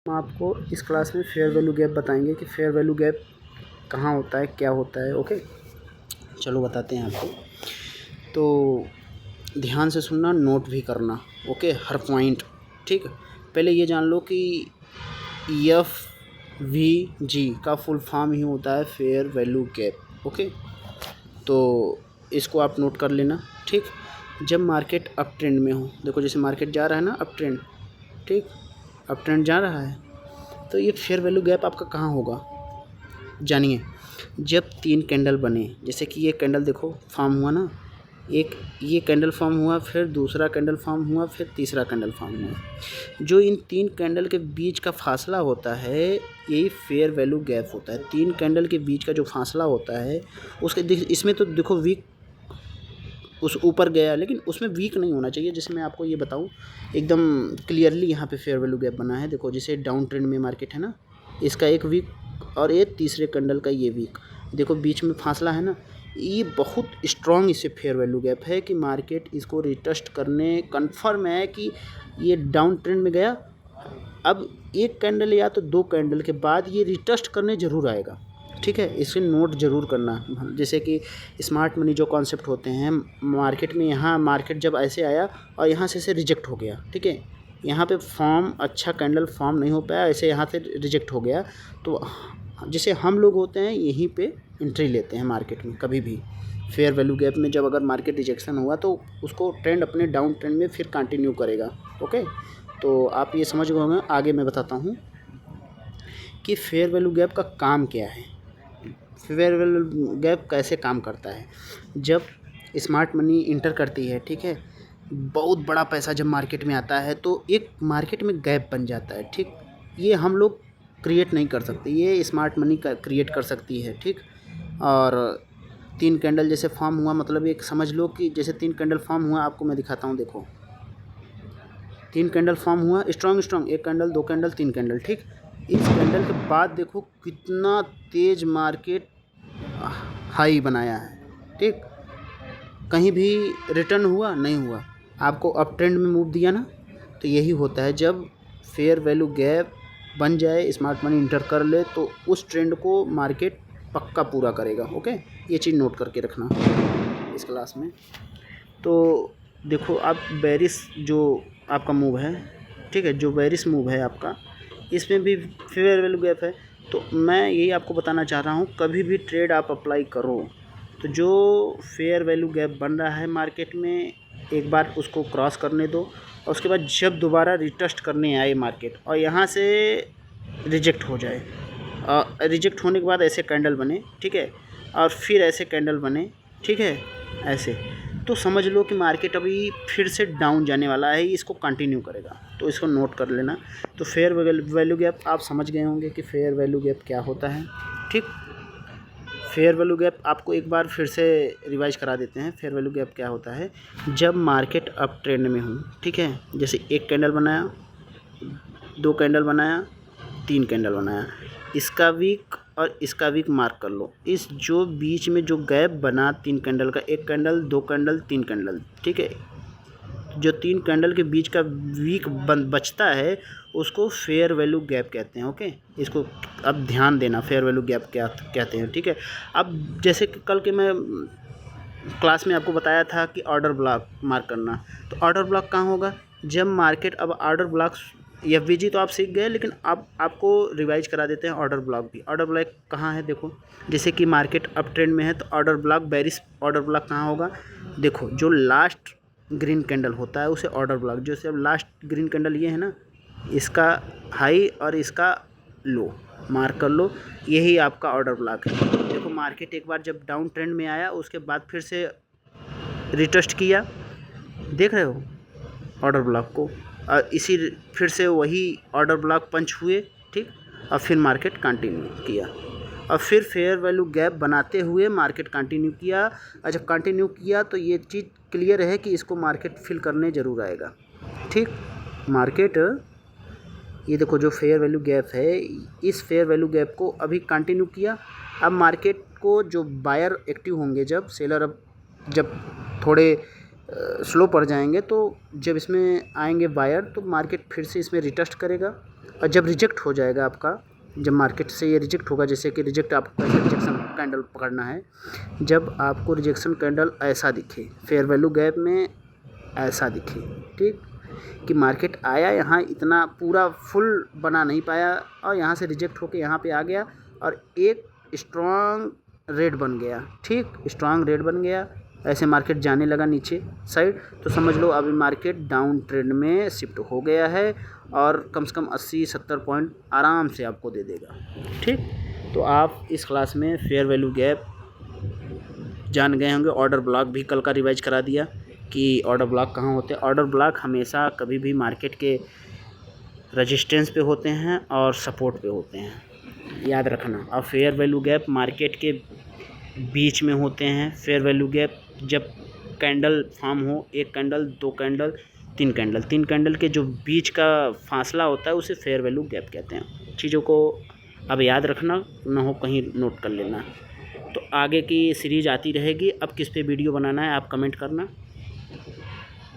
हम आपको इस क्लास में फेयर वैल्यू गैप बताएंगे कि फेयर वैल्यू गैप कहाँ होता है, क्या होता है। ओके, चलो बताते हैं आपको। तो ध्यान से सुनना, नोट भी करना। ओके, हर पॉइंट। ठीक, पहले ये जान लो कि FVG का फुल फॉर्म ही होता है फेयर वैल्यू गैप। ओके, तो इसको आप नोट कर लेना। ठीक, जब मार्केट अप ट्रेंड में हो, देखो जैसे मार्केट जा रहा है ना अप ट्रेंड, ठीक, अप ट्रेंड जा रहा है, तो ये फेयर वैल्यू गैप आपका कहाँ होगा जानिए। जब 3 कैंडल बने, जैसे कि ये कैंडल देखो फॉर्म हुआ ना, एक ये कैंडल फॉर्म हुआ, फिर दूसरा कैंडल फॉर्म हुआ, फिर तीसरा कैंडल फॉर्म हुआ। जो इन 3 कैंडल के बीच का फासला होता है यही फेयर वैल्यू गैप होता है। 3 कैंडल के बीच का जो फासला होता है उसके इसमें तो देखो वीक उस ऊपर गया, लेकिन उसमें वीक नहीं होना चाहिए। जैसे मैं आपको ये बताऊं एकदम क्लियरली, यहाँ पे फेयर वैल्यू गैप बना है। देखो जैसे डाउन ट्रेंड में मार्केट है ना, इसका एक वीक और ये तीसरे कैंडल का ये वीक, देखो बीच में फासला है ना, ये बहुत स्ट्रॉन्ग इससे फेयर वैल्यू गैप है कि मार्केट इसको रिटेस्ट करने कन्फर्म है कि ये डाउन ट्रेंड में गया। अब एक कैंडल या तो 2 कैंडल के बाद ये रिटेस्ट करने ज़रूर आएगा। ठीक है, इसे नोट ज़रूर करना। जैसे कि स्मार्ट मनी जो कॉन्सेप्ट होते हैं मार्केट में, यहाँ मार्केट जब ऐसे आया और यहाँ से रिजेक्ट हो गया, ठीक है, यहाँ पे फॉर्म अच्छा कैंडल फॉर्म नहीं हो पाया, ऐसे यहाँ से रिजेक्ट हो गया, तो जैसे हम लोग होते हैं यहीं पे एंट्री लेते हैं मार्केट में। कभी भी फेयर वैल्यू गैप में जब अगर मार्केट रिजेक्शन हुआ तो उसको ट्रेंड अपने डाउन ट्रेंड में फिर कंटिन्यू करेगा। ओके, तो आप ये समझ गए होंगे। आगे मैं बताता हूँ कि फेयर वैल्यू गैप का काम क्या है, फेयर वैल्यू गैप कैसे काम करता है। जब स्मार्ट मनी इंटर करती है, ठीक है, बहुत बड़ा पैसा जब मार्केट में आता है तो एक मार्केट में गैप बन जाता है। ठीक, ये हम लोग क्रिएट नहीं कर सकते, ये स्मार्ट मनी का क्रिएट कर सकती है। ठीक, और 3 कैंडल जैसे फॉर्म हुआ, मतलब एक समझ लो कि जैसे 3 कैंडल फॉर्म हुआ, आपको मैं दिखाता हूँ। देखो 3 कैंडल फॉर्म हुआ स्ट्रॉन्ग, एक कैंडल, 2 कैंडल, 3 कैंडल। ठीक, इस कैंडल के बाद देखो कितना तेज मार्केट हाई बनाया है। ठीक, कहीं भी रिटर्न हुआ नहीं हुआ, आपको अप ट्रेंड में मूव दिया ना। तो यही होता है जब फेयर वैल्यू गैप बन जाए, स्मार्ट मनी इंटर कर ले, तो उस ट्रेंड को मार्केट पक्का पूरा करेगा। ओके, ये चीज़ नोट करके रखना इस क्लास में। तो देखो आप बेरिश जो आपका मूव है, ठीक है, जो बेरिश मूव है आपका, इसमें भी फेयर वैल्यू गैप है। तो मैं यही आपको बताना चाह रहा हूँ, कभी भी ट्रेड आप अप्लाई करो तो जो फेयर वैल्यू गैप बन रहा है मार्केट में, एक बार उसको क्रॉस करने दो, और उसके बाद जब दोबारा रिटेस्ट करने आए मार्केट और यहाँ से रिजेक्ट हो जाए, रिजेक्ट होने के बाद ऐसे कैंडल बने, ठीक है, और फिर ऐसे कैंडल बने, ठीक है, ऐसे, तो समझ लो कि मार्केट अभी फिर से डाउन जाने वाला है, इसको कंटिन्यू करेगा। तो इसको नोट कर लेना। तो फेयर वैल्यू गैप आप समझ गए होंगे कि फेयर वैल्यू गैप क्या होता है। ठीक, फेयर वैल्यू गैप आपको एक बार फिर से रिवाइज करा देते हैं। फेयर वैल्यू गैप क्या होता है, जब मार्केट अप ट्रेंड में हो, ठीक है, जैसे एक कैंडल बनाया, 2 कैंडल बनाया, 3 कैंडल बनाया, इसका वीक और इसका वीक मार्क कर लो। इस जो बीच में जो गैप बना 3 कैंडल का, एक कैंडल, 2 कैंडल, 3 कैंडल, ठीक है, जो 3 कैंडल के बीच का वीक बचता है उसको फेयर वैल्यू गैप कहते हैं। ओके, इसको अब ध्यान देना, फेयर वैल्यू गैप क्या कहते हैं। ठीक है, अब जैसे कि कल के मैं क्लास में आपको बताया था कि ऑर्डर ब्लॉक मार्क करना, तो ऑर्डर ब्लॉक कहाँ होगा, जब मार्केट, अब ऑर्डर ब्लॉक FVG तो आप सीख गए, लेकिन अब आपको रिवाइज करा देते हैं ऑर्डर ब्लॉक भी। ऑर्डर ब्लॉक कहाँ है, देखो जैसे कि मार्केट अप ट्रेंड में है तो order block, bearish order block कहाँ होगा, देखो जो लास्ट ग्रीन कैंडल होता है उसे ऑर्डर ब्लॉक, जैसे अब लास्ट ग्रीन कैंडल ये है ना, इसका हाई और इसका लो मार्क कर लो, यही आपका ऑर्डर ब्लॉक है। देखो मार्केट एक बार जब डाउन ट्रेंड में आया, उसके बाद फिर से रिटेस्ट किया, देख रहे हो ऑर्डर ब्लॉक को, और इसी फिर से वही ऑर्डर ब्लॉक पंच हुए, ठीक, और फिर मार्केट कंटिन्यू किया, और फिर फेयर वैल्यू गैप बनाते हुए मार्केट कंटिन्यू किया। और जब कंटिन्यू किया तो ये चीज़ क्लियर है कि इसको मार्केट फिल करने ज़रूर आएगा। ठीक, मार्केट, ये देखो जो फेयर वैल्यू गैप है, इस फेयर वैल्यू गैप को अभी कंटिन्यू किया। अब मार्केट को जो बायर एक्टिव होंगे, जब सेलर अब जब थोड़े स्लो पड़ जाएंगे, तो जब इसमें आएंगे बायर तो मार्केट फिर से इसमें रिटेस्ट करेगा, और जब रिजेक्ट हो जाएगा आपका, जब मार्केट से ये रिजेक्ट होगा, जैसे कि रिजेक्ट आपको कैसे रिजेक्शन कैंडल पकड़ना है, जब आपको रिजेक्शन कैंडल ऐसा दिखे, फेयर वैल्यू गैप में ऐसा दिखे, ठीक, कि मार्केट आया यहाँ इतना पूरा फुल बना नहीं पाया और यहाँ से रिजेक्ट होके यहाँ पे आ गया और एक स्ट्रॉन्ग रेड बन गया, ठीक, स्ट्रॉन्ग रेड बन गया, ऐसे मार्केट जाने लगा नीचे साइड, तो समझ लो अभी मार्केट डाउन ट्रेंड में शिफ्ट हो गया है और कम से कम 80-70 पॉइंट आराम से आपको दे देगा, ठीक। तो आप इस क्लास में फेयर वैल्यू गैप जान गए होंगे। ऑर्डर ब्लॉक भी कल का रिवाइज करा दिया कि ऑर्डर ब्लॉक कहाँ होते हैं। ऑर्डर ब्लॉक हमेशा कभी भी मार्केट के रेजिस्टेंस पे होते हैं और सपोर्ट पे होते हैं, याद रखना। और फेयर वैल्यू गैप मार्केट के बीच में होते हैं। फेयर वैल्यू गैप जब कैंडल फॉर्म हो, एक कैंडल, दो कैंडल, तीन कैंडल के जो बीच का फासला होता है उसे फेयर वैल्यू गैप कहते हैं। चीज़ों को अब याद रखना, ना हो कहीं नोट कर लेना। तो आगे की सीरीज़ आती रहेगी। अब किस पे वीडियो बनाना है आप कमेंट करना।